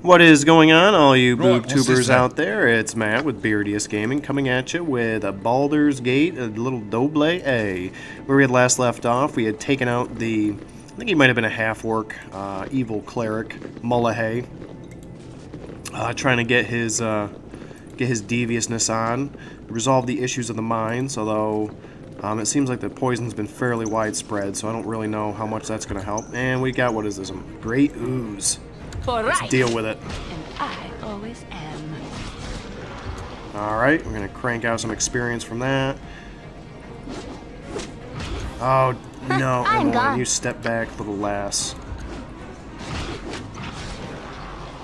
What is going on, all you Right, what's this booktubers then? out there? It's Matt with Beardius Gaming coming at you with a Baldur's Gate, a little Double A. Where we had last left off, we had taken out the, I think he might have been a half-orc, evil cleric, Mullahay, trying to get his deviousness on, resolve the issues of the mines, although it seems like the poison's been fairly widespread, so I don't really know how much that's going to help. And we got, what is this, some great ooze. Let's deal with it. And I always am. Alright, we're going to crank out some experience from that. Oh, no, Emily, you step back, little lass.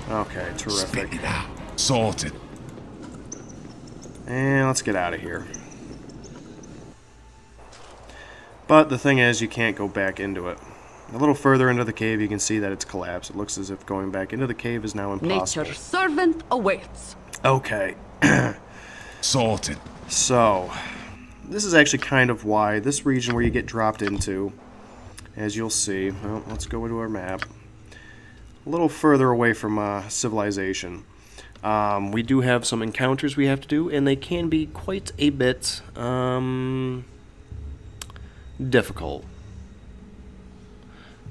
Okay, terrific. Spit it out. Sorted. And let's get out of here. But the thing is, you can't go back into it. A little further into the cave, you can see that it's collapsed. It looks as if going back into the cave is now impossible. Nature's servant awaits. Okay. Sorted. So, this is actually kind of why this region where you get dropped into, as you'll see, well, let's go into our map, a little further away from civilization. We do have some encounters we have to do, and they can be quite a bit difficult.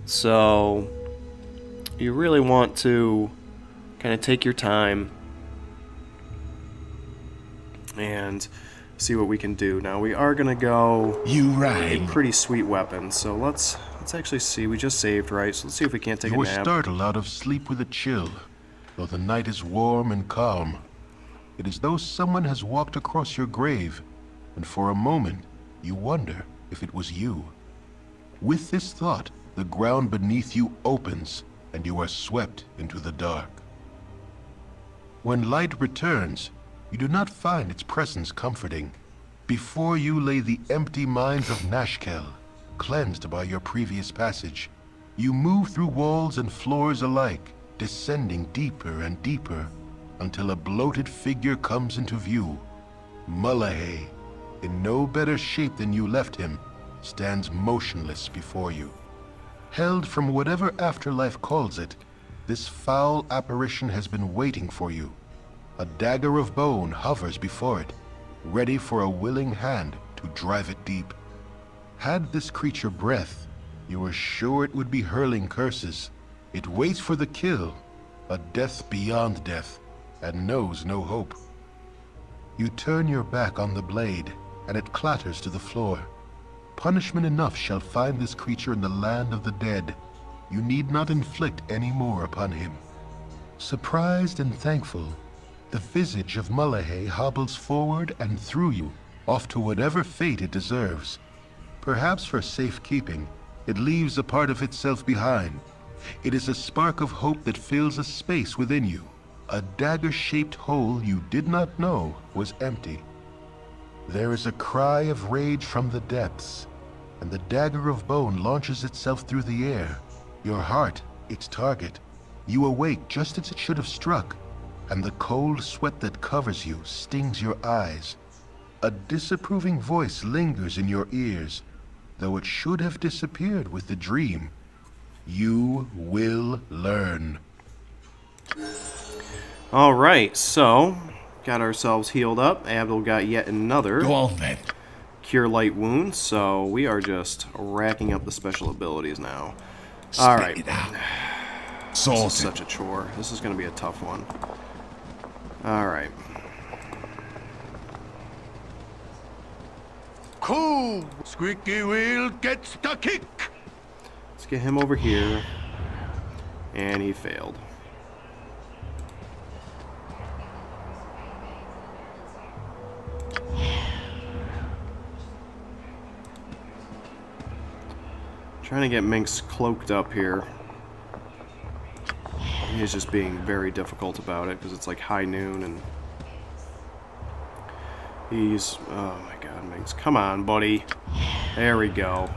So, you really want to kind of take your time and see what we can do. Now, we are going to go You a rang. pretty sweet weapon, so let's actually see. We just saved, right? So let's see if we can't take You a were nap. startled out of sleep with a chill, though the night is warm and calm. It is though someone has walked across your grave, and for a moment you wonder if it was you. With this thought, the ground beneath you opens, and you are swept into the dark. When light returns, you do not find its presence comforting. Before you lay the empty mines of Nashkel, cleansed by your previous passage. You move through walls and floors alike, descending deeper and deeper, until a bloated figure comes into view. Mullahay, in no better shape than you left him, stands motionless before you. Held from whatever afterlife calls it, this foul apparition has been waiting for you. A dagger of bone hovers before it, ready for a willing hand to drive it deep. Had this creature breath, you were sure it would be hurling curses. It waits for the kill, a death beyond death, and knows no hope. You turn your back on the blade, and it clatters to the floor. Punishment enough shall find this creature in the land of the dead. You need not inflict any more upon him. Surprised and thankful, the visage of Mullahay hobbles forward and through you, off to whatever fate it deserves. Perhaps for safekeeping, it leaves a part of itself behind. It is a spark of hope that fills a space within you, a dagger-shaped hole you did not know was empty. There is a cry of rage from the depths, and the dagger of bone launches itself through the air, your heart its target. You awake just as it should have struck, and the cold sweat that covers you stings your eyes. A disapproving voice lingers in your ears, though it should have disappeared with the dream. You will learn. Alright, so, got ourselves healed up. Abdul got yet another Go on then. Cure Light Wound, so we are just racking up the special abilities now. Spit Alright, it out. this is Sorted. such a chore. This is going to be a tough one. Alright. Cool! Squeaky wheel gets the kick! Let's get him over here. And he failed. Trying to get Minx cloaked up here. He's just being very difficult about it because it's like high noon and he's, oh my god, Minx, come on, buddy. There we go.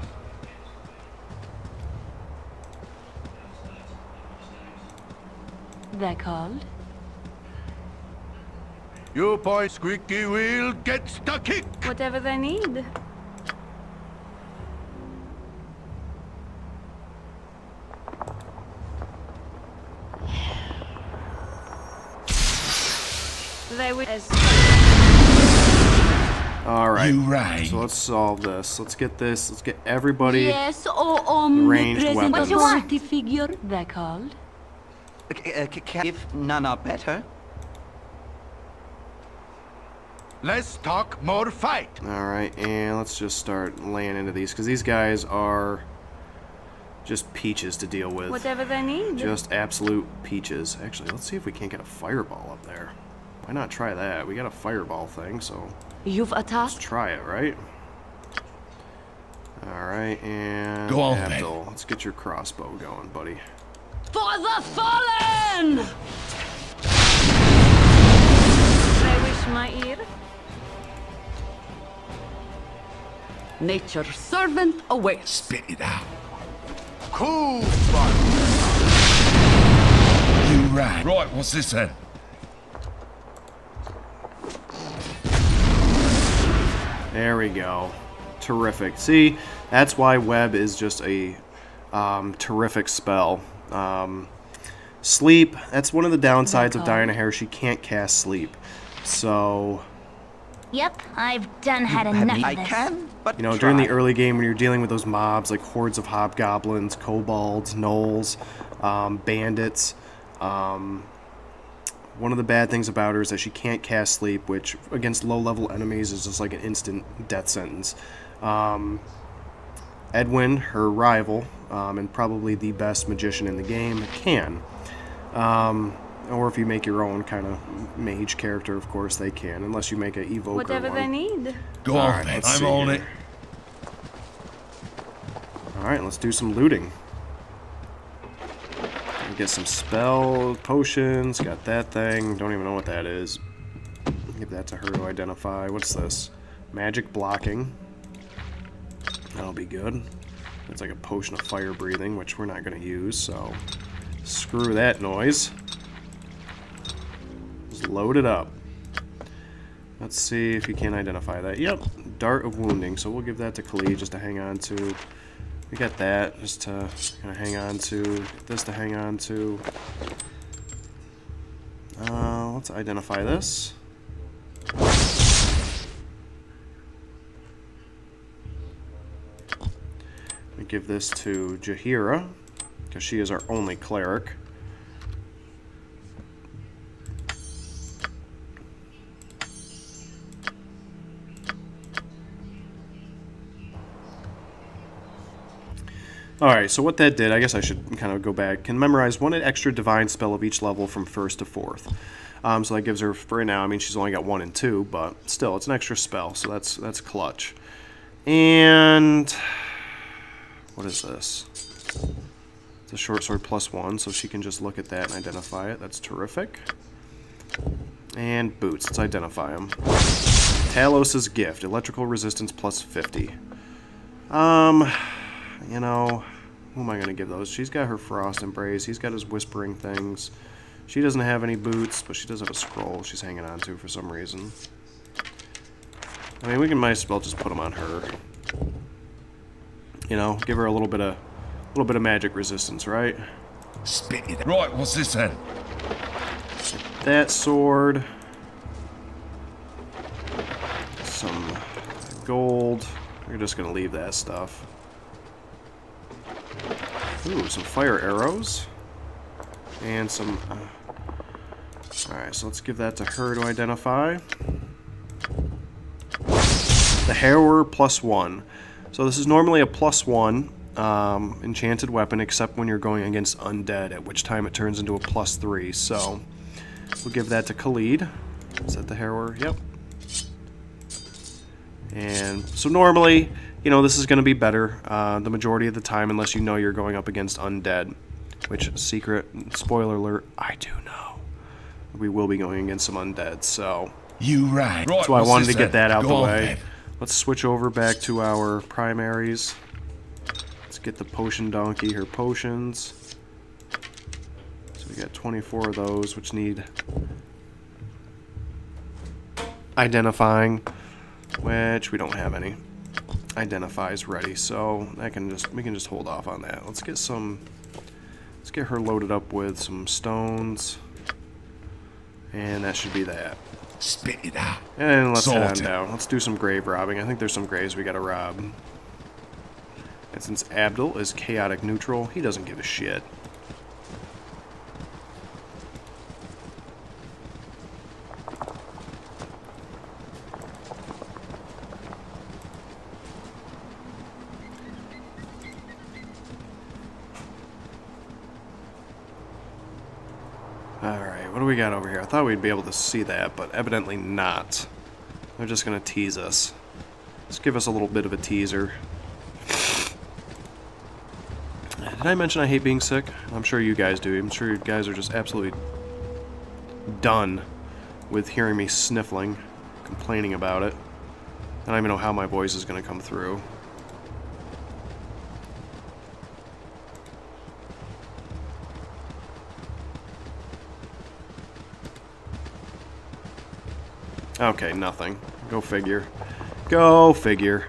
They're called? You boy squeaky wheel gets the kick! Whatever they need. They will as Alright, You right. so let's solve this. Let's get this. Let's get everybody. yes, Ranged omnipresent weapons. authority figure, they're called. If none are better. Let's talk more fight. Alright, and let's just start laying into these, because these guys are just peaches to deal with. Whatever they need. Just absolute peaches. Actually, let's see if we can't get a fireball up there. Why not try that? We got a fireball thing, so You've a let's task. try it, right? Alright, and Go on, then. Abdul, let's get your crossbow going, buddy. For the fallen! They wish my ear. Nature's servant awaits. Spit it out. Cool. You right. Right, what's this then? There we go. Terrific. See, that's why Web is just a terrific spell. Sleep, that's one of the downsides of Jaheira. She can't cast sleep. So, Yep, I've done had enough I of this. can, but you know, during the try. early game when you're dealing with those mobs like hordes of hobgoblins, kobolds, gnolls, bandits, one of the bad things about her is that she can't cast sleep, which against low-level enemies is just like an instant death sentence. Edwin, her rival, and probably the best magician in the game, can. Or if you make your own kind of mage character, of course they can, unless you make an evoker Whatever they one. need. Go on, Alright, then. let's I'm see on here. it. Alright, let's do some looting. Get some spell potions. Got that thing. Don't even know what that is. Give that to her to identify. What's this? Magic blocking. That'll be good. It's like a potion of fire breathing, which we're not going to use, so screw that noise. Just load it up. Let's see if you can identify that. Yep, Dart of Wounding. So we'll give that to Khalid just to hang on to. We got that just to kind of hang on to. Get this to hang on to. Let's identify this. We give this to Jaheira, because she is our only cleric. Alright, so what that did, I guess I should kind of go back. Can memorize one extra divine spell of each level from 1st to 4th. So that gives her, for right now, I mean, she's only got 1 and 2, but still, it's an extra spell, so that's clutch. And what is this? It's a short sword +1, so she can just look at that and identify it. That's terrific. And boots, let's identify them. Talos' gift, electrical resistance +50. You know, who am I going to give those? She's got her Frost Embrace. He's got his Whispering Things. She doesn't have any boots, but she does have a scroll she's hanging on to for some reason. I mean, we can might as well just put them on her. You know, give her a little bit of magic resistance, right? Spit it. Right, what's this then? That sword. Some gold. We're just going to leave that stuff. Ooh, some fire arrows. And some... Alright, so let's give that to her to identify. The Harrower +1. So this is normally a +1 enchanted weapon, except when you're going against undead, at which time it turns into a +3. So we'll give that to Khalid. Is that the Harrower? Yep. And so normally, you know, this is going to be better the majority of the time, unless you know you're going up against undead. Which, secret, spoiler alert, I do know. We will be going against some undead, so... You right. Right, So I what's wanted this to get then? that out Go the on, way. then. Let's switch over back to our primaries. Let's get the potion donkey her potions. So we got 24 of those, which need identifying, which we don't have any. Identifies ready, so we can just hold off on that. Let's get her loaded up with some stones And that should be that. Spit it out. And let's head on Sorted. down. Let's do some grave robbing. I think there's some graves we gotta rob. And since Abdul is chaotic neutral, he doesn't give a shit. Alright, what do we got over here? I thought we'd be able to see that, but evidently not. They're just gonna tease us. Let's give us a little bit of a teaser. Did I mention I hate being sick? I'm sure you guys do. I'm sure you guys are just absolutely done with hearing me sniffling, complaining about it. I don't even know how my voice is gonna come through. Okay, nothing. Go figure. Go figure.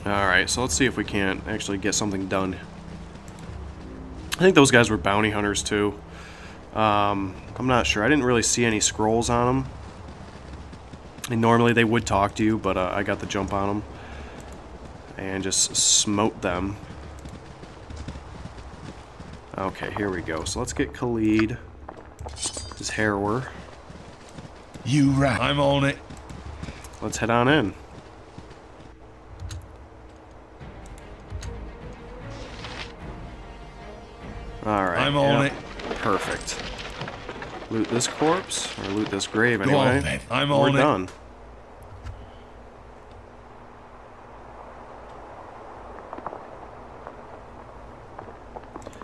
Alright, so let's see if we can't actually get something done. I think those guys were bounty hunters too. I'm not sure. I didn't really see any scrolls on them. And normally they would talk to you, but I got the jump on them. And just smote them. Okay, here we go. So let's get Khalid, his harrower. You right. I'm on it. Let's head on in. Alright. I'm on it. Perfect. Loot this corpse, or loot this grave Go anyway. on then. I'm We're on it. done.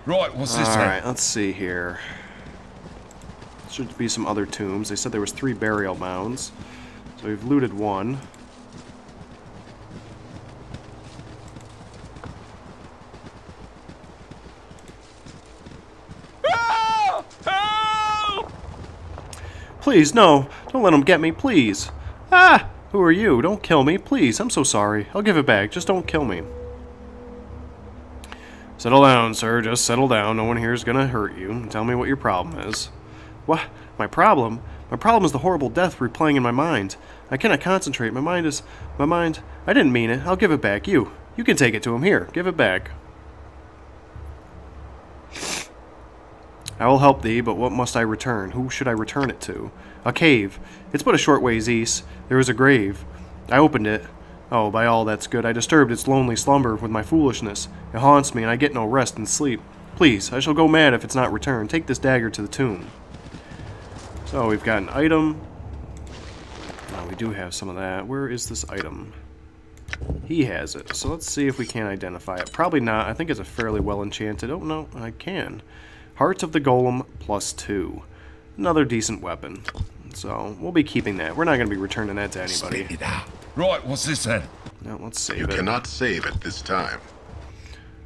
Right, what's this Alright, then? let's see here. Should be some other tombs. They said there was 3 burial mounds. So we've looted one. Please, no. Don't let him get me, please. Ah! Who are you? Don't kill me, please. I'm so sorry. I'll give it back. Just don't kill me. Settle down, sir. Just settle down. No one here is gonna hurt you. Tell me what your problem is. What? My problem? My problem is the horrible death replaying in my mind. I cannot concentrate. My mind... I didn't mean it. I'll give it back. You can take it to him. Here, give it back. I will help thee, but what must I return? Who should I return it to? A cave. It's but a short ways east. There is a grave. I opened it. Oh, by all that's good, I disturbed its lonely slumber with my foolishness. It haunts me, and I get no rest and sleep. Please, I shall go mad if it's not returned. Take this dagger to the tomb. So, we've got an item. Oh, we do have some of that. Where is this item? He has it. So let's see if we can identify it. Probably not. I think it's a fairly well enchanted. Oh, no, I can. Heart of the Golem +2. Another decent weapon. So, we'll be keeping that. We're not going to be returning that to anybody. Spit it out. Right, what's this then? No, let's save You it. cannot save it this time.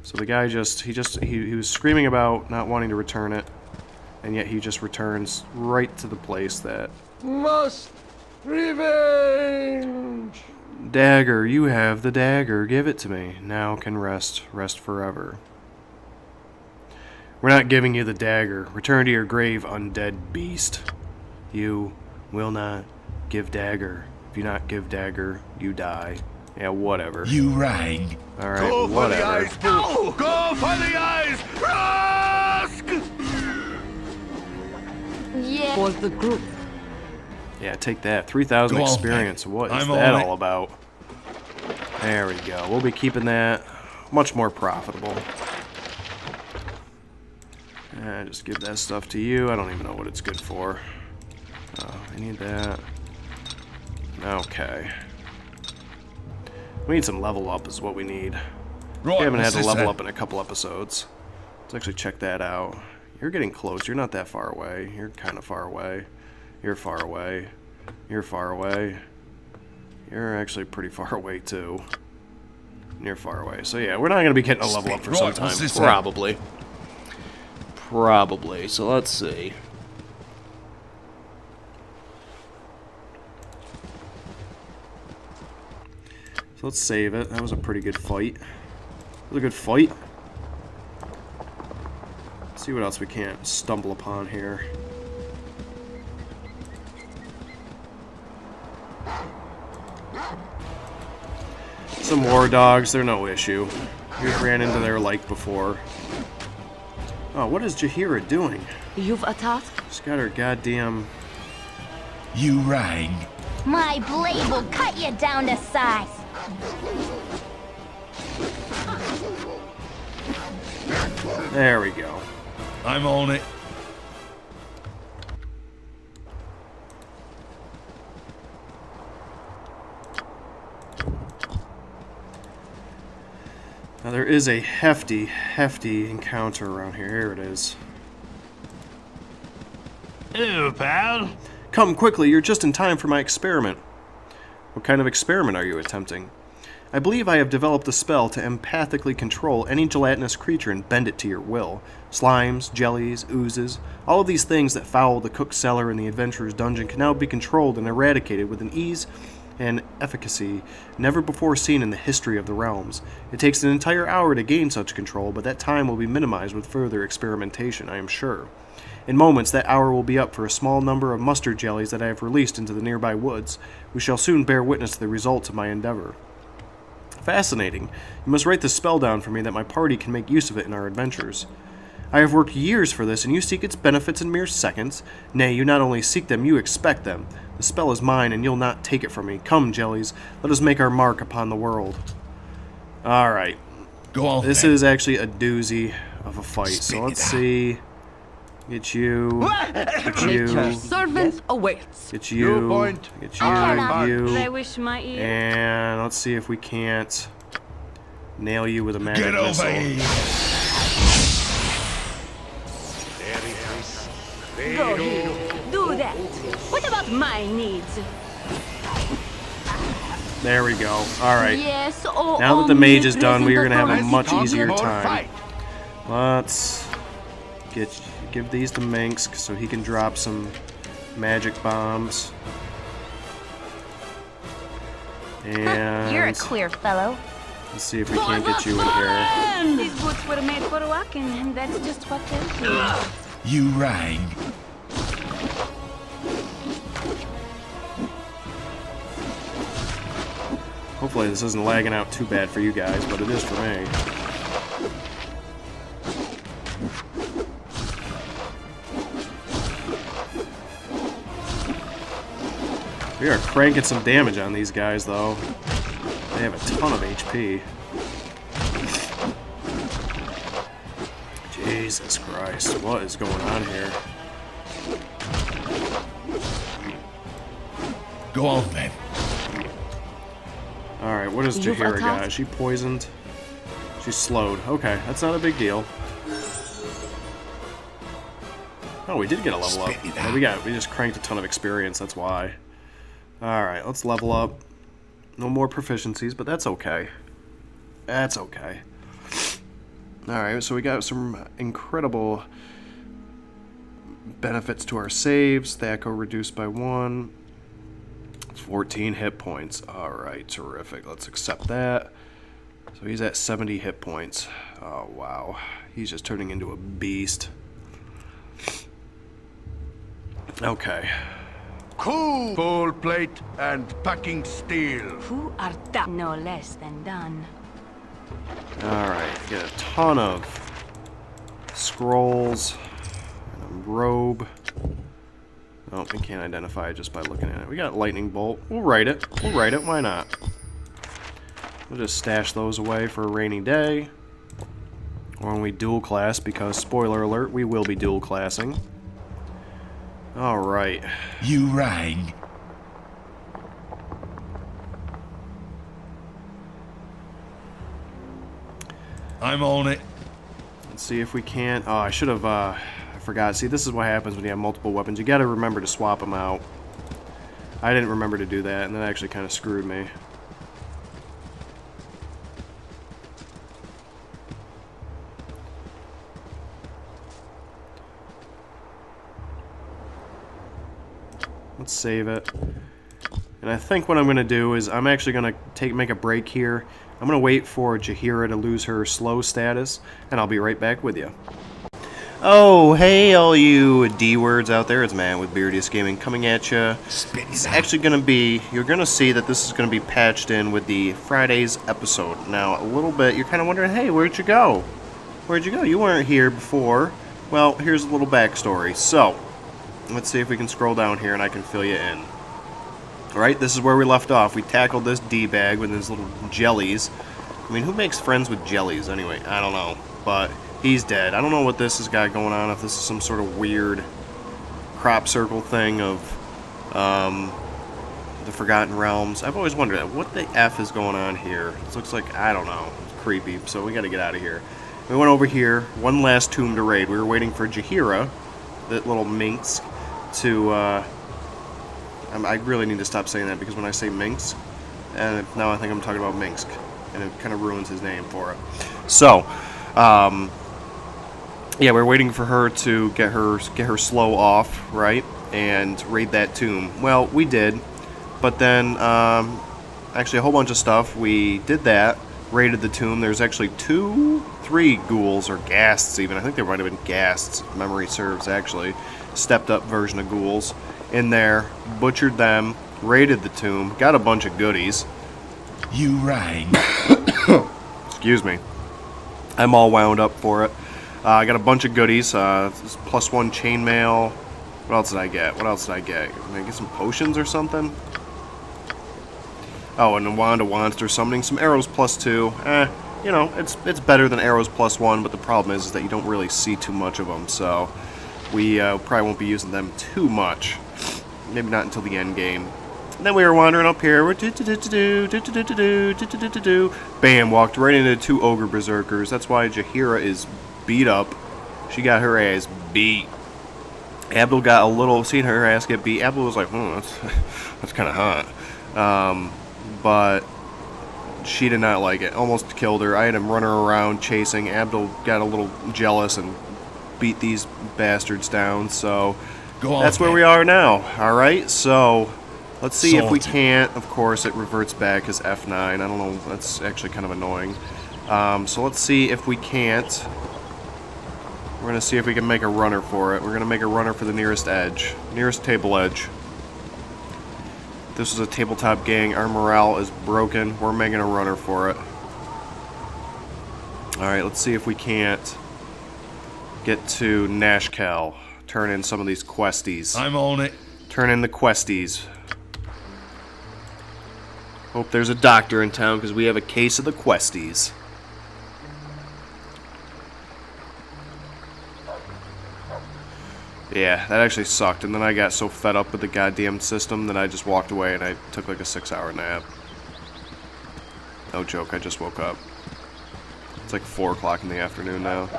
So the guy he was screaming about not wanting to return it, and yet he just returns right to the place that... Must revenge! Dagger, you have the dagger. Give it to me. Now can rest forever. We're not giving you the dagger. Return to your grave, undead beast. You will not give dagger. If you not give dagger, you die. Yeah, whatever. You right. Alright, Go for the whatever. eyes, Boo! Go for the eyes! Rask! Yeah. For the group. Yeah, take that. 3,000 Go on, experience. then. What is I'm that on it. all about? There we go. We'll be keeping that much more profitable. Just give that stuff to you. I don't even know what it's good for. I need that. Okay. We need some level up is what we need. Right, We haven't had what's to this level then? up in a couple episodes. Let's actually check that out. You're getting close. You're not that far away. You're kind of far away. You're far away. You're far away. You're actually pretty far away too. You're far away. So yeah, we're not going to be getting a level up for some Right, what's time. this then? Probably. Probably. So let's see. So let's save it. That was a pretty good fight. was a good fight. Let's see what else we can't stumble upon here. Some war dogs, they're no issue. We ran into their like before. Oh, what is Jaheira doing? You've a task? She's got her goddamn... You rang. My blade will cut you down to size. There we go. I'm on it. Now there is a hefty encounter around here. Here it is. Hello, pal. Come quickly, you're just in time for my experiment. What kind of experiment are you attempting? I believe I have developed a spell to empathically control any gelatinous creature and bend it to your will. Slimes, jellies, oozes, all of these things that foul the cook's cellar and the adventurer's dungeon can now be controlled and eradicated with an ease and efficacy never before seen in the history of the realms. It takes an entire hour to gain such control, but that time will be minimized with further experimentation, I am sure. In moments, that hour will be up for a small number of mustard jellies that I have released into the nearby woods. We shall soon bear witness to the results of my endeavor. Fascinating. You must write the spell down for me that my party can make use of it in our adventures. I have worked years for this, and you seek its benefits in mere seconds. Nay, you not only seek them, you expect them. The spell is mine, and you'll not take it from me. Come, jellies, let us make our mark upon the world. Alright. Go on. This then. is actually a doozy of a fight. Spit So let's it out. see. Get you. Get you. Servant awaits. Get you. Your point. Get you. cannot. You. wish my ear. And let's see if we can't nail you with a magic Get over missile. here. Go here. Do that. What about my needs? There we go. Alright. Yes, oh, Now that the mage is done, we are omnipresent going to have a authority. much Talk easier more time. fight. Let's give these to Minsk so he can drop some magic bombs. And You're a queer fellow. let's see if we can't get you in here. These boots were made for walking, and that's just what they do. You rang. Hopefully this isn't lagging out too bad for you guys, but it is for me. We are cranking some damage on these guys, though. They have a ton of HP. Jesus Christ, what is going on here? Go on then. Alright, what does You've Jaheira got? attacked? Is she poisoned? She's slowed. Okay, that's not a big deal. Oh, we did get a level up. Spit it Yeah, out. we just cranked a ton of experience, that's why. Alright, let's level up. No more proficiencies, but that's okay. That's okay. Alright, so we got some incredible benefits to our saves. Thaco reduced by 1. 14 hit points. Alright, terrific. Let's accept that. So he's at 70 hit points. Oh, wow. He's just turning into a beast. Okay. Cool. Full plate and packing steel. Who art thou? No less than done. Alright, get a ton of scrolls and a robe. Oh, we can't identify it just by looking at it. We got lightning bolt. We'll write it. We'll write it. Why not? We'll just stash those away for a rainy day. Or when we dual class, because, spoiler alert, we will be dual classing. Alright. You rang. I'm on it. Let's see if we can't. Oh, I should have, I forgot. See, this is what happens when you have multiple weapons. You gotta remember to swap them out. I didn't remember to do that, and that actually kind of screwed me. Let's save it. And I think what I'm going to do is I'm actually going to make a break here. I'm going to wait for Jaheira to lose her slow status, and I'll be right back with you. Oh, hey, all you D-words out there. It's Matt with Beardiest Gaming coming at you. It's actually going to be, you're going to see that this is going to be patched in with the Friday's episode. Now, a little bit, you're kind of wondering, hey, where'd you go? Where'd you go? You weren't here before. Well, here's a little backstory. So, let's see if we can scroll down here and I can fill you in. Alright, this is where we left off. We tackled this D-bag with his little jellies. I mean, who makes friends with jellies anyway? I don't know, but he's dead. I don't know what this has got going on, if this is some sort of weird crop circle thing of the Forgotten Realms. I've always wondered, what the F is going on here? It looks like, I don't know, it's creepy, so we gotta get out of here. We went over here, one last tomb to raid. We were waiting for Jaheira, that little minx, to, I really need to stop saying that, because when I say minx, and now I think I'm talking about Minsk, and it kind of ruins his name for it. So, yeah, we're waiting for her to get her slow off, right, and raid that tomb. Well, we did, but then actually a whole bunch of stuff. We did that, raided the tomb. There's actually 3 ghouls, or ghasts even. I think there might have been ghasts, if memory serves, actually. Stepped up version of ghouls in there, butchered them, raided the tomb, got a bunch of goodies. You rang. Excuse me. I'm all wound up for it. I got a bunch of goodies. +1 chainmail. What else did I get? Did I get some potions or something? Oh, and a wand of monster summoning. Some arrows +2. You know, it's better than arrows +1, but the problem is that you don't really see too much of them, so we probably won't be using them too much. Maybe not until the end game. And then we were wandering up here. Bam, walked right into 2 ogre berserkers. That's why Jaheira is beat up. She got her ass beat. Abdul got a little, seeing her ass get beat, Abdul was like, that's kind of hot. But she did not like it. Almost killed her. I had him run her around chasing. Abdul got a little jealous and beat these bastards down. So that's where we are now. Alright, so let's see if we can't. Of course, it reverts back as F9. I don't know. That's actually kind of annoying. So let's see if we can't. We're going to see if we can make a runner for it. We're going to make a runner for the nearest edge. Nearest table edge. This is a tabletop gang. Our morale is broken. We're making a runner for it. Alright, let's see if we can't get to Nashkel. Turn in some of these questies. I'm on it. Turn in the questies. Hope there's a doctor in town, because we have a case of the questies. Yeah, that actually sucked, and then I got so fed up with the goddamn system that I just walked away and I took like a 6-hour nap. No joke, I just woke up. It's like 4 o'clock in the afternoon now.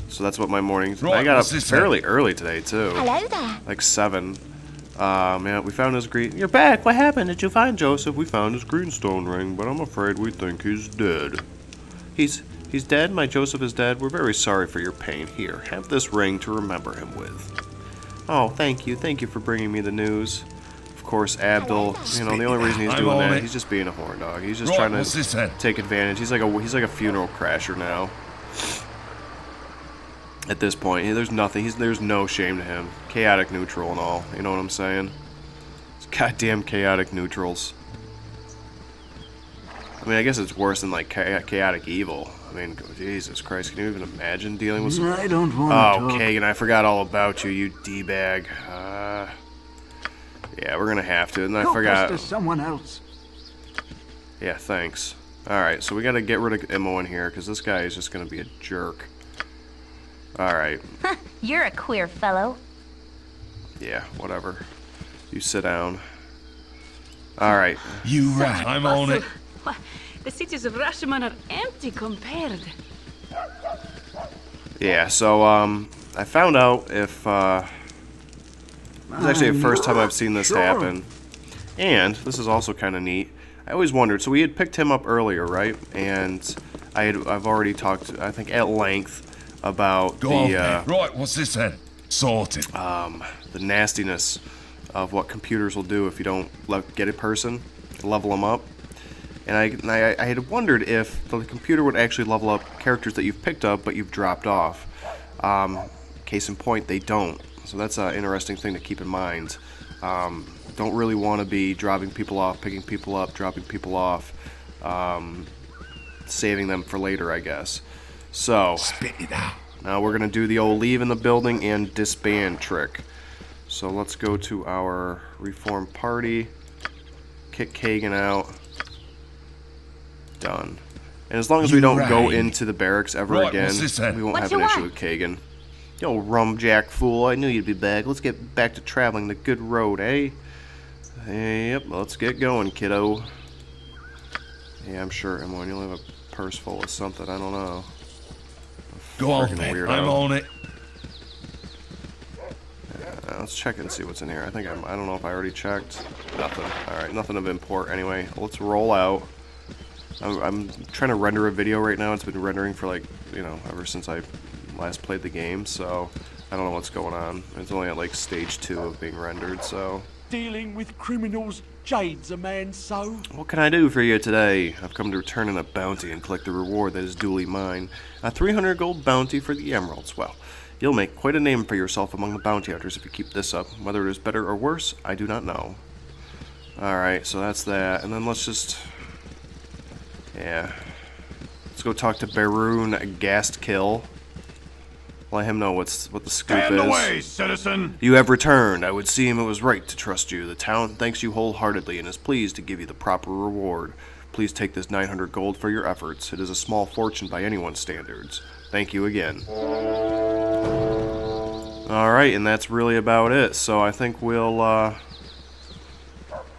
So that's what my morning's... Right, I got up fairly early today, too. Hello there. Like 7. Yeah, we found his green... You're back! What happened? Did you find Joseph? We found his greenstone ring, but I'm afraid we think he's dead. He's dead? My Joseph is dead? We're very sorry for your pain. Here, have this ring to remember him with. Oh, thank you. Thank you for bringing me the news. Of course, Abdul, you know, the only reason he's doing that, he's just being a horn dog. He's just trying to take advantage. He's like a funeral crasher now. At this point, there's nothing. There's no shame to him. Chaotic neutral and all. You know what I'm saying? It's goddamn chaotic neutrals. I mean, I guess it's worse than like chaotic evil. I mean, Jesus Christ, can you even imagine dealing with some... I don't want to talk. Kagan, I forgot all about you, you D-bag. Yeah, we're gonna have to, and I forgot... to someone else. Yeah, thanks. Alright, so we gotta get rid of Immo in here, because this guy is just gonna be a jerk. Alright. You're a queer fellow. Yeah, whatever. You sit down. Alright. You rang. I'm on it. The cities of Rashomon are empty compared. Yeah, so, I found out if, This is actually the first time I've seen this happen. And, this is also kind of neat. I always wondered, so we had picked him up earlier, right? And I've already talked, I think, at length about Right, what's this then? Sorted. the nastiness of what computers will do if you don't get a person, level them up. And I had wondered if the computer would actually level up characters that you've picked up but you've dropped off. Case in point, they don't. So that's an interesting thing to keep in mind. Don't really want to be dropping people off, picking people up, dropping people off, saving them for later, I guess. So, Spit it out. now we're going to do the old leave in the building and disband trick. So let's go to our reform party, kick Kagan out, done. And as long as we don't go into the barracks ever Right, again, what's this then? we won't What have you an issue want? with Kagan. Yo, rumjack fool, I knew you'd be back. Let's get back to traveling the good road, eh? Yep, let's get going, kiddo. Yeah, I'm sure Emily, you'll have a purse full of something, I don't know. Go on, Friggin' then. weirdo. I'm on it. Let's check and see what's in here. I don't know if I already checked. Nothing. Alright, nothing of import anyway. Let's roll out. I'm trying to render a video right now. It's been rendering for like, ever since I last played the game, so I don't know what's going on. It's only at like stage 2 of being rendered, so. Dealing with criminals jades a man so. What can I do for you today? I've come to return in a bounty and collect the reward that is duly mine. A 300 gold bounty for the emeralds. Well, you'll make quite a name for yourself among the bounty hunters if you keep this up. Whether it is better or worse, I do not know. Alright, so that's that. And then let's just... yeah. Let's go talk to Baroon Gastkill. Let him know what the scoop Stand is. away, citizen! You have returned. I would seem it was right to trust you. The town thanks you wholeheartedly and is pleased to give you the proper reward. Please take this 900 gold for your efforts. It is a small fortune by anyone's standards. Thank you again. Alright, and that's really about it. So I think we'll, now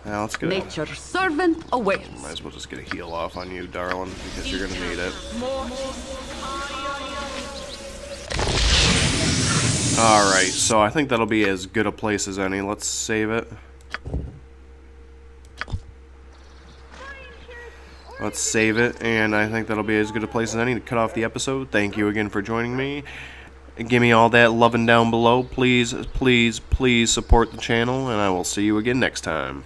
let's get Nature's servant awaits. Might as well just get a heal off on you, darling, because you're gonna need it. Alright, so I think that'll be as good a place as any. Let's save it. Let's save it, and I think that'll be as good a place as any to cut off the episode. Thank you again for joining me. Give me all that loving down below. Please, please, please support the channel, and I will see you again next time.